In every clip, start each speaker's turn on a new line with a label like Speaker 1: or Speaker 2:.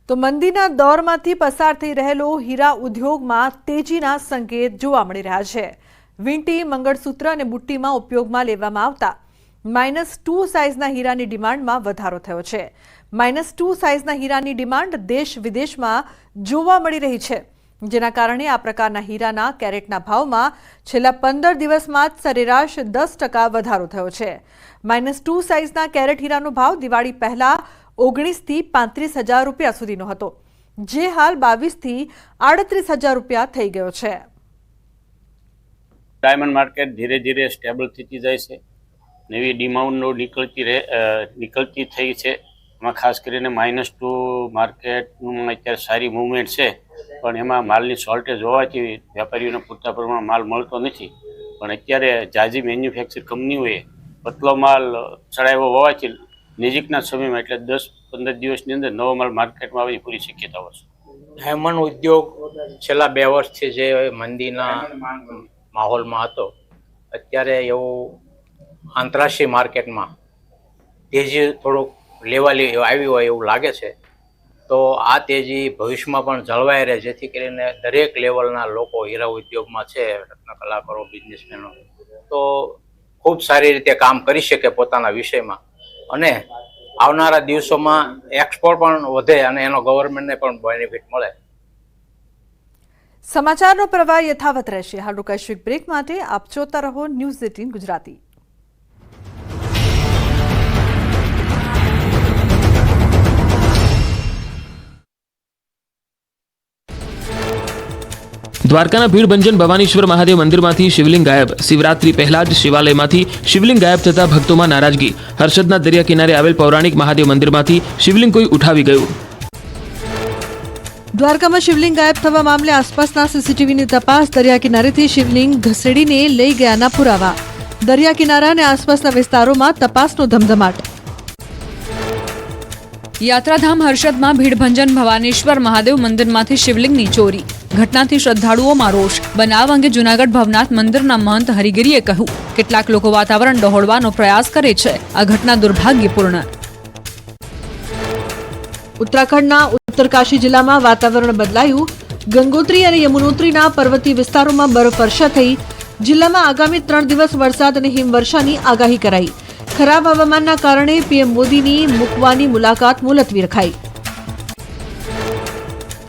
Speaker 1: તો મંદીના દોરમાંથી પસાર થઈ રહેલો હીરા ઉદ્યોગમાં તેજીના સંકેત જોવા મળી રહ્યા છે। વીંટી, મંગળસૂત્ર અને બુટ્ટીમાં ઉપયોગમાં લેવામાં આવતા -2 સાઇઝના હીરાની ડિમાન્ડમાં વધારો થયો છે। -2 સાઇઝના હીરાની ડિમાન્ડ દેશ વિદેશમાં જોવા મળી રહી છે, જેના કારણે આ પ્રકારના હીરાના કેરેટના ભાવમાં છેલ્લા 15 દિવસમાં જ સરેરાશ 10% વધારો થયો છે। -2 સાઇઝના કેરેટ હીરાનો ભાવ દિવાળી પહેલા 19 થી 35,000 રૂપિયા સુધીનો હતો, જે હાલ 22 થી 38,000 રૂપિયા થઈ ગયો છે।
Speaker 2: ડાયમંડ માર્કેટ ધીરે ધીરે સ્ટેબલ થતી જાય છે। નવી ડિમાન્ડો નીકળતી થઈ છે। એમાં ખાસ કરીને -2 માર્કેટનું અત્યારે સારી મૂવમેન્ટ છે, પણ એમાં માલની શોર્ટેજ હોવાથી વેપારીઓને પૂરતા પ્રમાણમાં માલ મળતો નથી। પણ અત્યારે જાજી મેન્યુફેક્ચર કંપનીઓએ પતલો માલ ચડાવ્યો હોવાથી નજીકના સમયમાં એટલે 10-15 દિવસની અંદર નવો માલ માર્કેટમાં આવવાની પૂરી શક્યતાઓ છે।
Speaker 3: ડાયમંડ ઉદ્યોગ છેલ્લા 2 વર્ષથી જે મંદીના માહોલમાં હતો, અત્યારે એવું આંતરરાષ્ટ્રીય માર્કેટમાં તેજી થોડુંક લેવાલી આવી હોય એવું લાગે છે। તો આ તેજી ભવિષ્યમાં પણ જળવાઈ રહે, જેથી કરીને દરેક લેવલના લોકો હીરા ઉદ્યોગમાં છે, રત્ન કલાકારો, બિઝનેસમેનો તો ખૂબ સારી રીતે કામ કરી શકે પોતાના વિષયમાં, અને આવનારા દિવસોમાં એક્સપોર્ટ પણ વધે અને એનો ગવર્મેન્ટને પણ બેનિફિટ મળે।
Speaker 1: સમાચારનો પ્રવાહ યથાવત રહેશે। હાલ રોકાઈશું બ્રેક માટે, આપ જોતા રહો ન્યૂઝ 18 ગુજરાતી।
Speaker 4: દ્વારકાના ભીડભંજન ભવાનીશ્વર મહાદેવ મંદિરમાંથી શિવલિંગ ગાયબ। શિવરાત્રી પહેલા જ શિવાલયમાંથી શિવલિંગ ગાયબ થતા ભક્તોમાં નારાજગી। હર્ષદના દરિયા કિનારે આવેલ પૌરાણિક મહાદેવ મંદિરમાંથી શિવલિંગ કોઈ ઉઠાવી ગયું।
Speaker 1: દ્વારકામાં શિવલિંગ ગાયબ થવા મામલે આસપાસના સીસીટીવીની તપાસ। દરિયા કિનારેથી શિવલિંગ ઘસેડીને લઈ ગયાના પુરાવા। દરિયા કિનારા અને આસપાસના વિસ્તારોમાં તપાસનો ધમધમાટ।
Speaker 5: યાત્રાધામ હર્ષદમાં ભીડભંજન ભવાનીશ્વર મહાદેવ મંદિરમાંથી શિવલિંગની ચોરી। ઘટનાથી શ્રદ્ધાળુઓમાં રોષ। બનાવ અંગે જૂનાગઢ ભવનાથ મંદિરના મહંત હરિગીરીએ કહ્યું, કેટલાક લોકો વાતાવરણ ડહોળવાનો પ્રયાસ કરે છે, આ ઘટના દુર્ભાગ્યપૂર્ણ। ઉત્તરાખંડના ઉત્તરકાશી જિલ્લામાં વાતાવરણ બદલાયું। ગંગોત્રી અને યમુનોત્રીના પર્વતીય વિસ્તારોમાં બરફવર્ષા થઈ। જિલ્લામાં આગામી 3 દિવસ વરસાદ અને હિમવર્ષાની આગાહી કરાઈ। ખરાબ હવામાનના કારણે પીએમ મોદીની મૂકવાની મુલાકાત મુલતવી રખાઈ।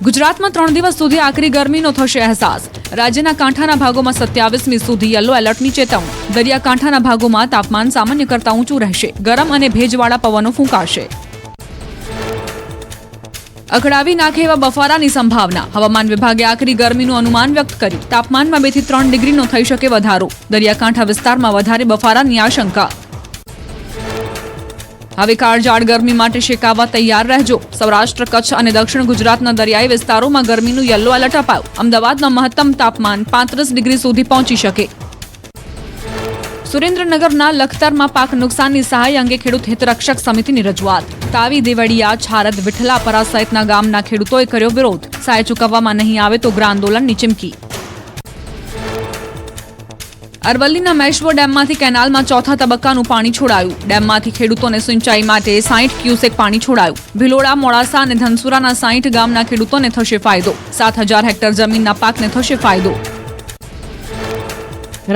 Speaker 5: ગુજરાતમાં 3 દિવસ સુધી આકરી ગરમીનો થશે અહેસાસ। રાજ્યના કાંઠાના ભાગોમાં 27મી સુધી યલો એલર્ટની ચેતવણી। દરિયાકાંઠાના ભાગોમાં તાપમાન સામાન્ય કરતાં ઊંચું રહેશે। ગરમ અને ભેજવાળા પવનો ફૂંકાશે। અકળાવી નાખે એવા બફારાની સંભાવના। હવામાન વિભાગે આકરી ગરમીનું અનુમાન વ્યક્ત કર્યું। તાપમાનમાં 2 થી 3 ડિગ્રીનો થઈ શકે વધારો। દરિયાકાંઠા વિસ્તારમાં વધારે બફારાની આશંકા। હવે કાળઝાળ ગરમી માટે શેકાવા તૈયાર રહેજો। સૌરાષ્ટ્ર, કચ્છ અને દક્ષિણ ગુજરાતના દરિયાઈ વિસ્તારોમાં ગરમીનું યલો એલર્ટ અપાયું। અમદાવાદનું મહત્તમ તાપમાન 35 ડિગ્રી સુધી પહોંચી શકે। સુરેન્દ્રનગરના લખતરમાં પાક નુકસાનની સહાય અંગે ખેડૂત હિતરક્ષક સમિતિની રજૂઆત। તાવી, દેવળિયા, છારદ, વિઠલાપરા સહિતના ગામના ખેડૂતોએ કર્યો વિરોધ। સહાય ચૂકવવામાં નહીં આવે તો ઉગ્ર આંદોલનની ચીમકી। અરવલ્લીના મેશ્વો ડેમમાંથી કેનાલમાં 4થા તબક્કાનું પાણી છોડાયું। ડેમમાંથી ખેડૂતોને સિંચાઈ માટે 60 ક્યુસેક પાણી છોડાયું। ભિલોડા, મોડાસા અને ધનસુરાના 60 ગામના ખેડૂતોને થશે ફાયદો। 7,000 હેક્ટર જમીનના પાકને થશે ફાયદો।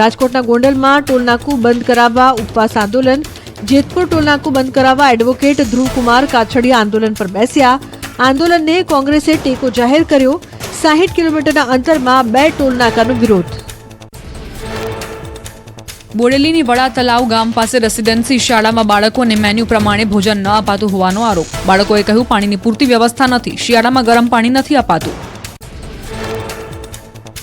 Speaker 5: રાજકોટના ગોંડલમાં ટોલનાકું બંધ કરાવવા ઉપવાસ આંદોલન। જેતપુર ટોલનાકું બંધ કરાવવા એડવોકેટ ધ્રુવકુમાર કાછડિયા આંદોલન પર બેસ્યા। આંદોલનને કોંગ્રેસે ટેકો જાહેર કર્યો। 60 કિલોમીટરના અંતરમાં 2 ટોલનાકાનો વિરોધ। બોડેલીની વડા તલાવ ગામ પાસે રેસિડેન્સી શાળામાં બાળકોને મેન્યુ પ્રમાણે ભોજન ન અપાતું હોવાનો આરોપ। બાળકોએ કહ્યું, પાણીની પૂરતી વ્યવસ્થા નથી, શિયાળામાં ગરમ પાણી નથી અપાતું।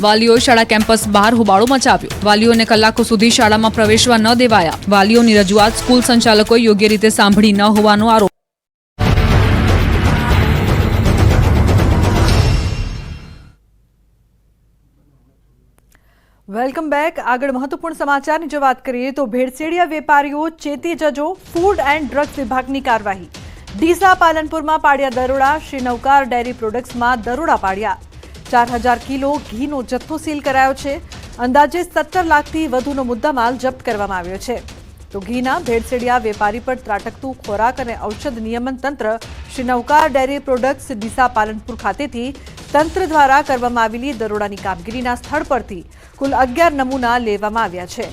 Speaker 5: વાલીઓએ શાળા કેમ્પસ બહાર હોબાળો મચાવ્યો। વાલીઓને કલાકો સુધી શાળામાં પ્રવેશવા ન દેવાયા। વાલીઓની રજૂઆત સ્કૂલ સંચાલકોએ યોગ્ય રીતે સાંભળી ન હોવાનો આરોપ।
Speaker 1: Welcome back. આગળ મહત્વપૂર્ણ સમાચારની જો વાત કરીએ તો ભેળસેળિયા વેપારીઓ ચેતી જજો, ફૂડ એન્ડ ડ્રગ્સ વિભાગની કાર્યવાહી। ડીસા, પાલનપુરમાં પાડ્યા દરોડા। શ્રી નવકાર ડેરી પ્રોડક્ટ્સમાં દરોડા પાડ્યા। 4,000 કિલો ઘીનો જથ્થો સીલ કરાયો છે। અંદાજે 17 લાખથી વધુનો મુદ્દામાલ જપ્ત કરવામાં આવ્યો છે। તો ઘીના ભેળસેળિયા વેપારી પર ત્રાટકતું ખોરાક અને ઔષધ નિયમન તંત્ર શ્રી નવકાર ડેરી પ્રોડક્ટ્સ ડીસા પાલનપુર ખાતેથી તંત્ર દ્વારા કરવામાં આવેલી દરોડાની કામગીરીના સ્થળ પરથી કુલ 11 નમૂના લેવામાં આવ્યા છે.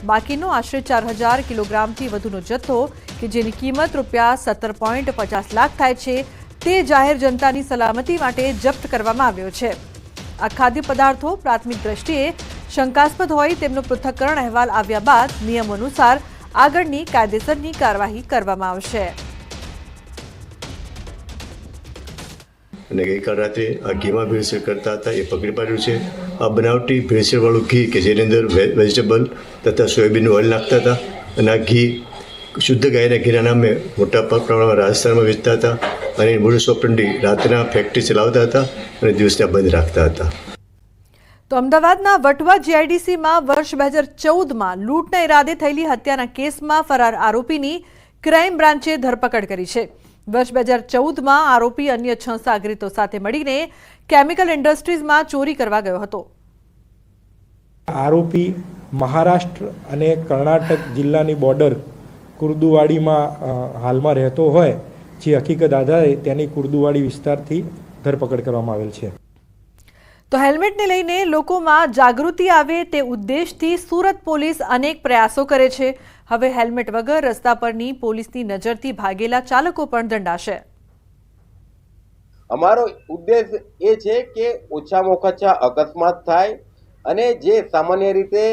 Speaker 1: બાકીનો આશરે 4000 કિલોગ્રામથી વધુનો જથ્થો કે જેની કિંમત ₹17.50 લાખ થાય છે તે જાહેર જનતાની સલામતી માટે જપ્ત કરવામાં આવ્યો છે. આ ખાદ્ય પદાર્થો પ્રાથમિક દ્રષ્ટિએ શંકાસ્પદ હોય તેમનો પૃથ્થકરણ અહેવાલ આવ્યા બાદ નિયમ અનુસાર આગળની કાયદેસરની કાર્યવાહી કરવામાં આવશે.
Speaker 6: અને ગઈકાલ રાત્રે આ ઘીમાં ભેળસેળ કરતા હતા એ પકડી પાડ્યું છે. આ બનાવટી ભેળસેળવાળું ઘી કે જેની અંદર વેજીટેબલ તથા સોયાબીનનું ઓઇલ નાખતા હતા અને આ ઘી શુદ્ધ ગાયના ઘીના નામે મોટા પ્રમાણમાં રાજસ્થાનમાં વેચતા હતા અને મૂળ ઓપરેન્ડી રાતના ફેક્ટરી ચલાવતા હતા અને દિવસના બંધ રાખતા હતા.
Speaker 1: તો અમદાવાદના વટવા જીઆઈડીસીમાં વર્ષ 2014માં લૂંટના ઈરાદે થયેલી હત્યાના કેસમાં ફરાર આરોપીની ક્રાઇમ બ્રાન્ચે ધરપકડ કરી છે. વર્ષ 2014માં આરોપી અન્ય 6 સાગરીતો સાથે મળીને કેમિકલ ઇન્ડસ્ટ્રીઝમાં ચોરી કરવા ગયો હતો.
Speaker 7: આરોપી મહારાષ્ટ્ર અને કર્ણાટક જિલ્લાની બોર્ડર કુર્દુવાડીમાં હાલમાં રહેતો હોય જે હકીકત આધારે તેની કુર્દુવાડી વિસ્તારથી ધરપકડ કરવામાં આવેલ છે.
Speaker 1: તો હેલ્મેટને લઈને લોકોમાં જાગૃતિ આવે તે ઉદ્દેશથી સુરત પોલીસ અનેક પ્રયાસો કરે છે. હવે હેલ્મેટ વગર રસ્તા પરની પોલીસની નજરથી ભાગેલા ચાલકો પણ દંડાશે.
Speaker 8: અમારો ઉદ્દેશ એ છે કે ઓછામાં ઓછા અકસ્માત થાય અને જે સામાન્ય રીતે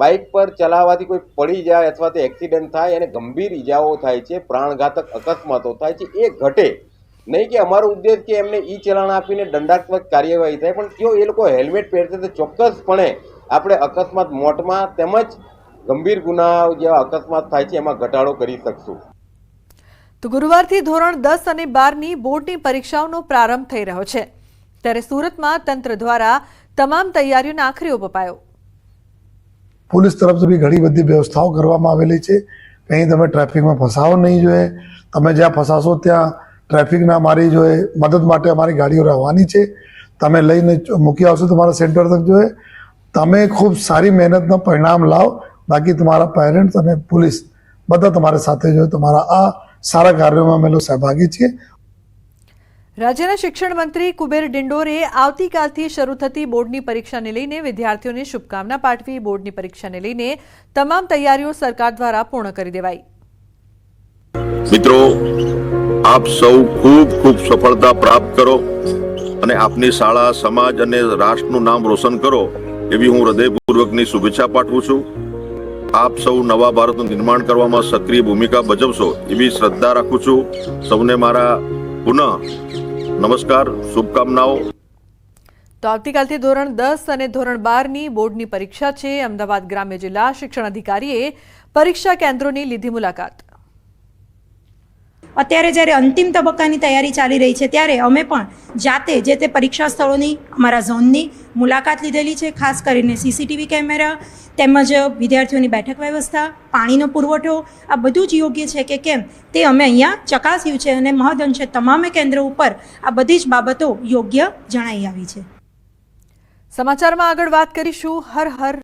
Speaker 8: બાઇક પર ચલાવવાથી કોઈ પડી જાય અથવા તો એક્સિડન્ટ થાય અને ગંભીર ઈજાઓ થાય છે, પ્રાણઘાતક અકસ્માતો થાય છે, એ ઘટે નહીં. કે અમારો ઉદ્દેશ કે એમને ઈ ચલાણ આપીને દંડાત્મક કાર્યવાહી થાય, પણ જો એ લોકો હેલ્મેટ પહેરશે તો ચોક્કસપણે આપણે અકસ્માત મોતમાં તેમજ ગંભીર ગુનાઓ જેવા અકસ્માત થાય છે એમાં ઘટાડો કરી શકશું.
Speaker 1: તો ગુરુવારથી ધોરણ 10 અને 12ની બોર્ડની પરીક્ષાઓનો પ્રારંભ થઈ રહ્યો છે ત્યારે સુરતમાં તંત્ર દ્વારા તમામ તૈયારીઓને આખરી ઓપ અપાયો.
Speaker 9: પોલીસ તરફથી બી ઘણી બધી વ્યવસ્થાઓ કરવામાં આવેલી છે. કંઈ તમે ટ્રાફિકમાં ફસાવો નહીં જોઈએ. તમે જ્યાં ફસાશો ત્યાં ટ્રાફિકના અમારી જોઈએ મદદ માટે અમારી ગાડીઓ રહેવાની છે. તમે લઈને મૂકી આવશો તમારા સેન્ટર તક જોઈએ. તમે ખૂબ સારી મહેનતનું પરિણામ લાવો. બાકી તમારા પેરેન્ટ્સ અને પોલીસ બધા તમારા સાથે જોઈએ. તમારા આ સારા કાર્યોમાં અમે લોકો સહભાગી છીએ.
Speaker 1: રાજ્યના શિક્ષણ મંત્રી કુબેર ડિંડોરે આવતીકાલથી શરૂ થતી બોર્ડની પરીક્ષાને લઈને વિદ્યાર્થીઓને શુભકામના પાઠવી બોર્ડની પરીક્ષાને લઈને તમામ તૈયારીઓ સરકાર દ્વારા પૂર્ણ કરી દેવાઈ.
Speaker 10: મિત્રો, આપ સૌ ખૂબ ખૂબ સફળતા પ્રાપ્ત કરો અને આપની શાળા, સમાજ અને રાષ્ટ્રનું નામ રોશન કરો એવી હું હૃદયપૂર્વકની શુભેચ્છા પાઠવું છું. આપ સૌ નવા ભારતનું નિર્માણ કરવામાં સક્રિય ભૂમિકા ભજવશો એવી શ્રદ્ધા રાખું છું. સૌને મારા પુનઃ નમસ્કાર, શુભકામનાઓ.
Speaker 1: તો આવતીકાલથી ધોરણ 10 અને ધોરણ 12ની બોર્ડની પરીક્ષા છે. અમદાવાદ ગ્રામ્ય જિલ્લા શિક્ષણ અધિકારીએ પરીક્ષા કેન્દ્રોની લીધી મુલાકાત.
Speaker 11: અત્યારે જ્યારે અંતિમ તબક્કાની તૈયારી ચાલી રહી છે ત્યારે અમે પણ જાતે જે તે પરીક્ષા સ્થળોની અમારા ઝોનની મુલાકાત લીધેલી છે. ખાસ કરીને સીસીટીવી કેમેરા તેમજ વિદ્યાર્થીઓની બેઠક વ્યવસ્થા, પાણીનો પુરવઠો આ બધું જ યોગ્ય છે કે કેમ તે અમે અહીંયા ચકાસ્યું છે અને મહદઅંશે તમામે કેન્દ્રો ઉપર આ બધી જ બાબતો યોગ્ય જણાઈ આવી છે.
Speaker 1: સમાચારમાં આગળ વાત કરીશું હર હર